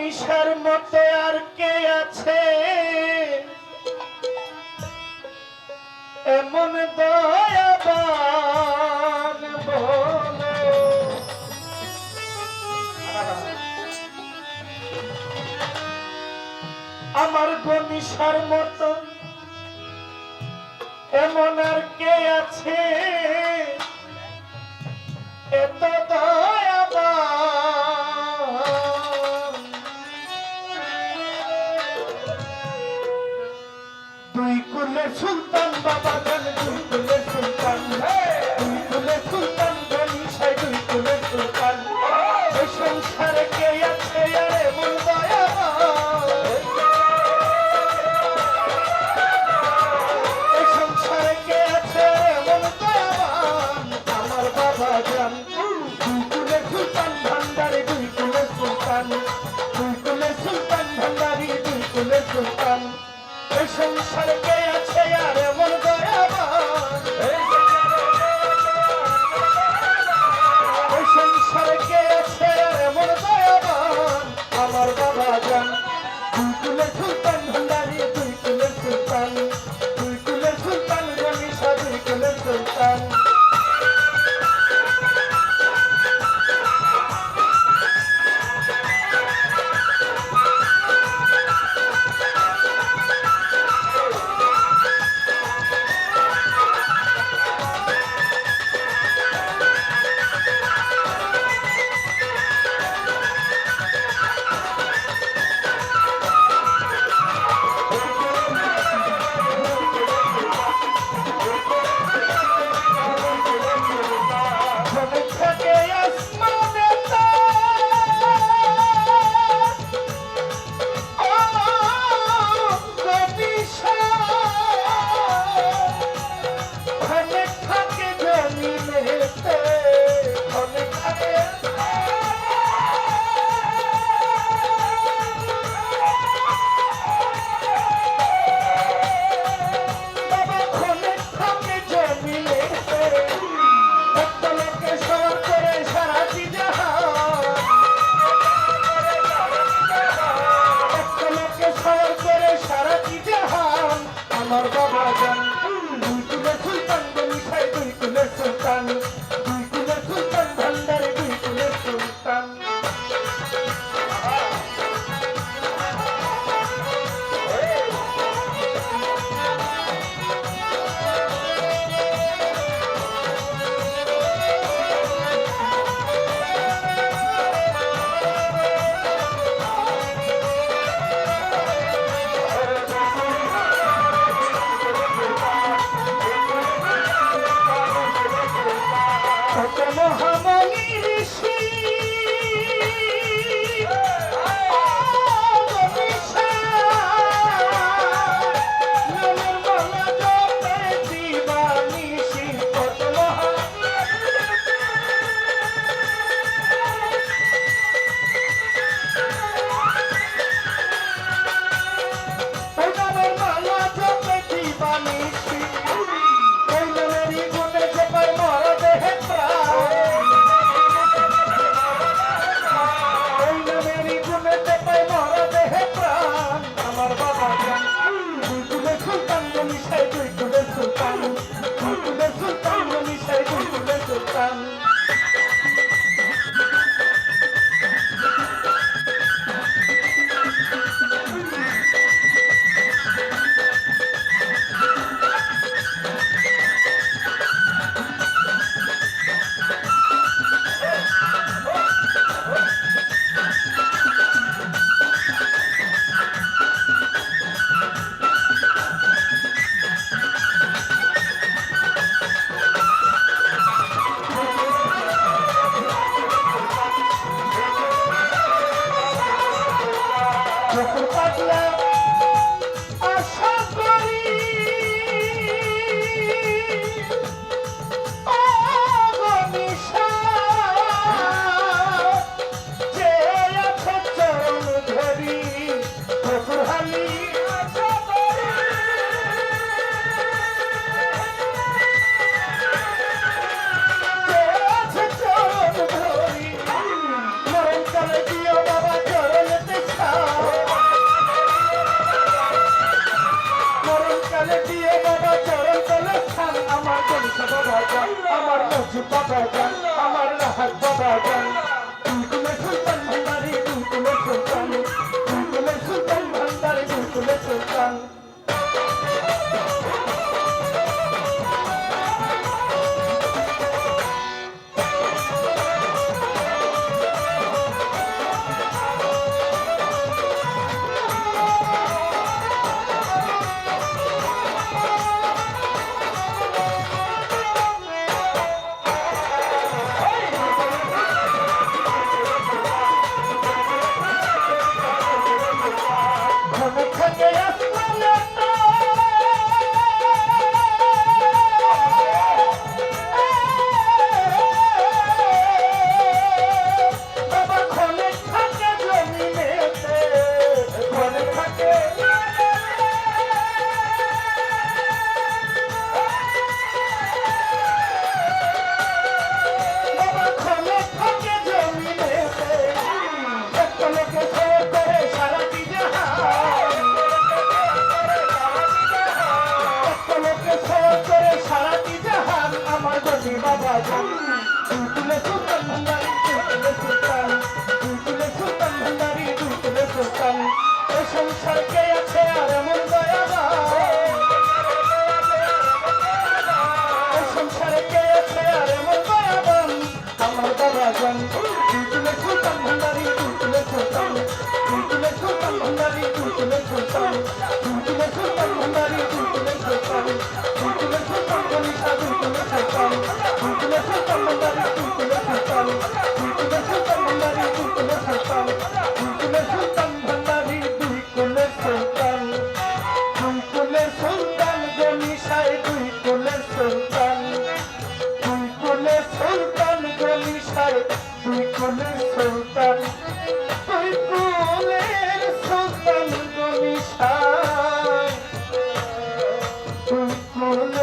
গনিশার মতো আর কে আছে এমন দয়াবান বলো। আমার গনিশার মতো এমন আর কে আছে এত দয়াবান। দুই কুলের সুলতান বাবা জান, দুই কুলের সুলতান, দুই কুলের সুলতান গনিশায়, দুই কুলের সুলতান। এই সংসারে কে আছে আর এমন দয়াবান, এই সংসারে কে আছে এমন দয়াবান। আমার বাবা জান দুই কুলের সুলতান ভান্ডারি, দুই কুলের সুলতান, দুই কুলের সুলতান ভান্ডারি, দুই কুলের সুলতান। এই সংসারে কে আছে আর এমন দয়াবান, এই সংসারে কে আছে আর এমন দয়াবান। আমার বাবা জান দুই কুলের সুলতান ভান্ডারি, দুই কুলের সুলতান, দুই কুলের সুলতান গনিশা, দুই কুলের সুলতান। আমার বাবা জান দুই কুলের সুলতান গনিশায়, দুই কুলের সুলতান, দুই কুলের সুলতান ভান্ডারে, দুই কুলের সুলতান। মহামণি ঋষি থাকে আসমানে বাবা ক্ষণে থাকে জমিনেতে ক্ষণে থাকে বাবা ক্ষণে থাকে জমিনেতে একটা লোকে সব করে সারাটি জাহান একটা লোকে সব করে সারাটি জাহান আমার গতি বাবা জান তুলে সুলতান ভান্ডারি তুলে সুলতান তুলে সুলতান ভান্ডারি তুলে সুলতান এই সংসার কে আছে আর এমন দয়াবান এই সংসারে কে আছে আর এমন দয়াবান আমার বাবা জান তুলে সুলতান ভান্ডারি তুলে সুলতান তুলে সুলতান ভান্ডারি তুলে সুলতান তুলে সুলতান ভান্ডারি তুলে সুলতান তুলে সুলতান গণিসা তুলে সুলতান তুলে সুলতান ভান্ডারি তুলে সুলতান তুলে সুলতান ভান্ডারি তুলে সুলতান তুলে সুলতান ভান্ডারি তুলে সুলতান তুলে সুলতান গণিসায় তুলে সুলতান তুলে সুলতান গণিসায় তুলে সুলতান তুলের সুলতান গণিসায় তুলে